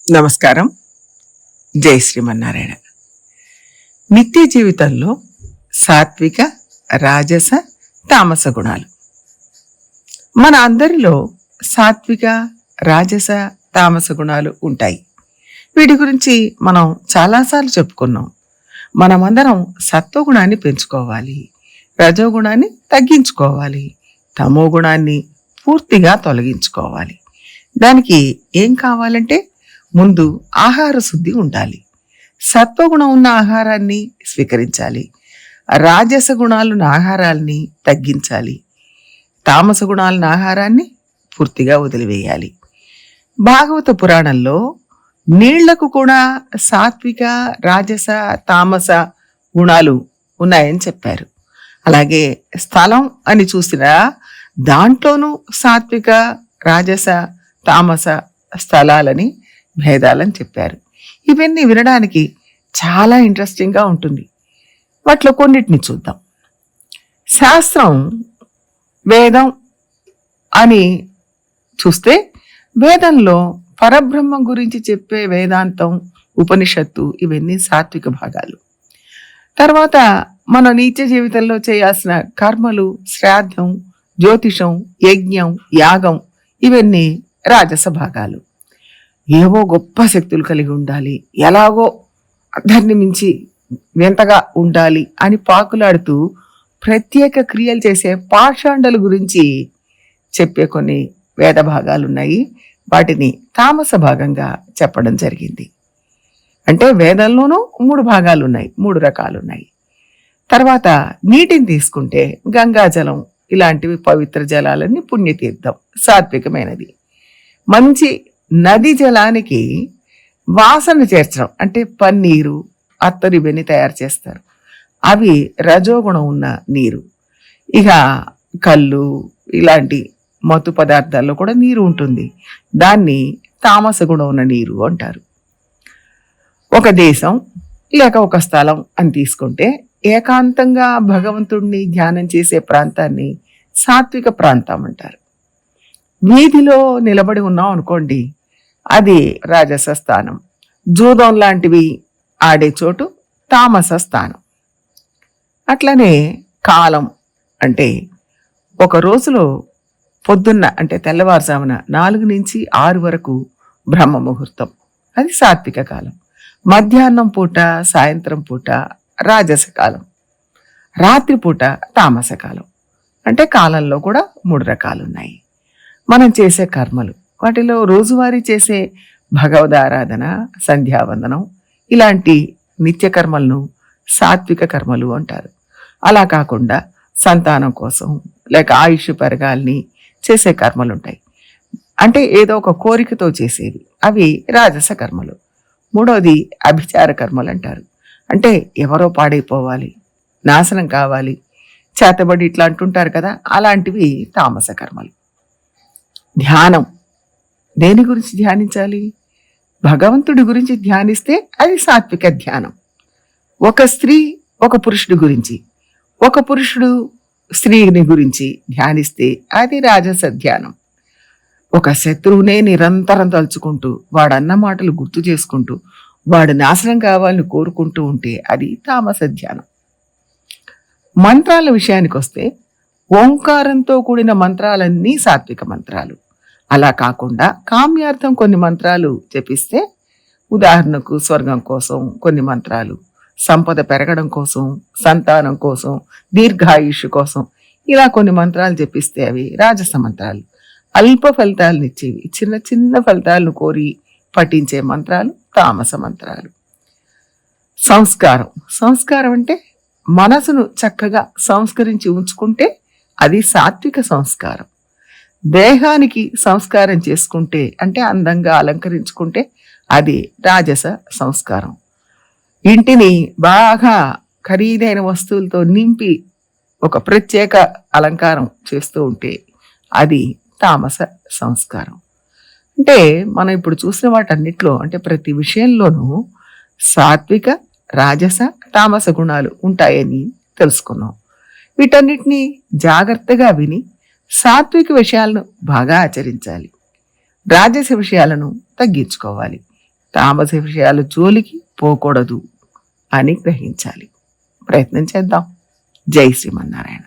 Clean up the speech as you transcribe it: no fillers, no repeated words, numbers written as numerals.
నమస్కారం. జై శ్రీమన్నారాయణ. నిత్య జీవితంలో సాత్విక, రాజస, తామస గుణాలు మన అందరిలో సాత్విక, రాజస, తామస గుణాలు ఉంటాయి. వీటి గురించి మనం చాలాసార్లు చెప్పుకున్నాం. మనమందరం సత్వగుణాన్ని పెంచుకోవాలి, రజోగుణాన్ని తగ్గించుకోవాలి, తమో గుణాన్ని పూర్తిగా తొలగించుకోవాలి. దానికి ఏం కావాలంటే ముందు ఆహార శుద్ధి ఉండాలి. సత్వగుణం ఉన్న ఆహారాన్ని స్వీకరించాలి, రాజస గుణాలున్న ఆహారాన్ని తగ్గించాలి, తామస గుణాలున్న ఆహారాన్ని పూర్తిగా వదిలివేయాలి. భాగవత పురాణంలో నీళ్లకు కూడా సాత్విక, రాజస, తామస గుణాలు ఉన్నాయని చెప్పారు. అలాగే స్థలం అని చూసినా దాంట్లోనూ సాత్విక, రాజస, తామస స్థలాలని భేదాలని చెప్పారు. ఇవన్నీ వినడానికి చాలా ఇంట్రెస్టింగ్గా ఉంటుంది. వాటిలో కొన్నిటిని చూద్దాం. శాస్త్రం, వేదం అని చూస్తే వేదంలో పరబ్రహ్మం గురించి చెప్పే వేదాంతం, ఉపనిషత్తు ఇవన్నీ సాత్విక భాగాలు. తర్వాత మన నిత్య జీవితంలో చేయాల్సిన కర్మలు, శ్రాద్ధం, జ్యోతిషం, యజ్ఞం, యాగం ఇవన్నీ రాజస భాగాలు. ఏవో గొప్ప శక్తులు కలిగి ఉండాలి, ఎలాగో అందరిని మించి వింతగా ఉండాలి అని పాకులాడుతూ ప్రత్యేక క్రియలు చేసే పాషాండల గురించి చెప్పే కొన్ని వేద భాగాలు ఉన్నాయి. వాటిని తామస భాగంగా చెప్పడం జరిగింది. అంటే వేదంలోనూ 3 భాగాలు ఉన్నాయి, 3 రకాలు ఉన్నాయి. తర్వాత నీటిని తీసుకుంటే గంగాజలం ఇలాంటివి పవిత్ర జలాలన్నీ పుణ్యతీర్థం, సాత్వికమైనది. మంచి నది జలానికి వాసన చేర్చడం అంటే పన్నీరు, అత్తరు ఇవన్నీ తయారు చేస్తారు. అవి రజోగుణం ఉన్న నీరు. ఇక కళ్ళు ఇలాంటి మత్తు పదార్థాల్లో కూడా నీరు ఉంటుంది. దాన్ని తామస గుణం ఉన్న నీరు అంటారు. ఒక దేశం లేక ఒక స్థలం అని తీసుకుంటే ఏకాంతంగా భగవంతుడిని ధ్యానం చేసే ప్రాంతాన్ని సాత్విక ప్రాంతం అంటారు. వీధిలో నిలబడి ఉన్నాం అనుకోండి, అది రాజస స్థానం. జూదం లాంటివి ఆడే చోటు తామస స్థానం. అట్లనే కాలం అంటే ఒక రోజులో పొద్దున్న అంటే తెల్లవారుజామున 4 నుంచి 6 వరకు బ్రహ్మ ముహూర్తం, అది సాత్విక కాలం. మధ్యాహ్నం పూట, సాయంత్రం పూట రాజస కాలం. రాత్రిపూట తామస కాలం. అంటే కాలంలో కూడా 3 రకాలు ఉన్నాయి. మనం చేసే కర్మలు, వాటిలో రోజువారీ చేసే భగవదారాధన, సంధ్యావందనం ఇలాంటి నిత్య కర్మలను సాత్విక కర్మలు అంటారు. అలా కాకుండా సంతానం కోసం లేక ఆయుష్ పెరగాలని చేసే కర్మలు ఉంటాయి. అంటే ఏదో ఒక కోరికతో చేసేవి, అవి రాజస కర్మలు. మూడవది అభిచార కర్మలు అంటారు. అంటే ఎవరో పాడైపోవాలి, నాశనం కావాలి, చేతబడి ఇట్లా అంటుంటారు కదా, అలాంటివి తామస కర్మలు. ధ్యానం, దేని గురించి ధ్యానించాలి? భగవంతుడి గురించి ధ్యానిస్తే అది సాత్విక ధ్యానం. ఒక స్త్రీ ఒక పురుషుడి గురించి, ఒక పురుషుడు స్త్రీని గురించి ధ్యానిస్తే అది రాజస ధ్యానం. ఒక శత్రువునే నిరంతరం తలుచుకుంటూ, వాడన్న మాటలు గుర్తు చేసుకుంటూ, వాడు నాశనం కావాలని కోరుకుంటూ ఉంటే అది తామస ధ్యానం. మంత్రాల విషయానికి వస్తే ఓంకారంతో కూడిన మంత్రాలన్నీ సాత్విక మంత్రాలు. అలా కాకుండా కామ్యార్థం కొన్ని మంత్రాలు జపిస్తే, ఉదాహరణకు స్వర్గం కోసం కొన్ని మంత్రాలు, సంపద పెరగడం కోసం, సంతానం కోసం, దీర్ఘాయుష్ కోసం ఇలా కొన్ని మంత్రాలు జపిస్తే అవి రాజస మంత్రాలు. అల్ప ఫలితాలను ఇచ్చేవి, చిన్న చిన్న ఫలితాలను కోరి పఠించే మంత్రాలు తామస మంత్రాలు. సంస్కారం, సంస్కారం అంటే మనసును చక్కగా సంస్కరించి ఉంచుకుంటే అది సాత్విక సంస్కారం. దేహానికి సంస్కారం చేసుకుంటే అంటే అందంగా అలంకరించుకుంటే అది రాజస సంస్కారం. ఇంటిని బాగా ఖరీదైన వస్తువులతో నింపి ఒక ప్రత్యేక అలంకారం చేస్తూ ఉంటే అది తామస సంస్కారం. అంటే మనం ఇప్పుడు చూసిన వాటన్నిటిలో అంటే ప్రతి విషయంలోనూ సాత్విక, రాజస, తామస గుణాలు ఉంటాయని తెలుసుకున్నాం. వీటన్నిటినీ జాగ్రత్తగా విని సాత్విక విషయాలను బాగా ఆచరించాలి, రాజస విషయాలను తగ్గించుకోవాలి. తామస విషయాల జోలికి పోకూడదు అని గ్రహించాలి. ప్రయత్నం చేద్దాం. జై శ్రీమన్నారాయణ.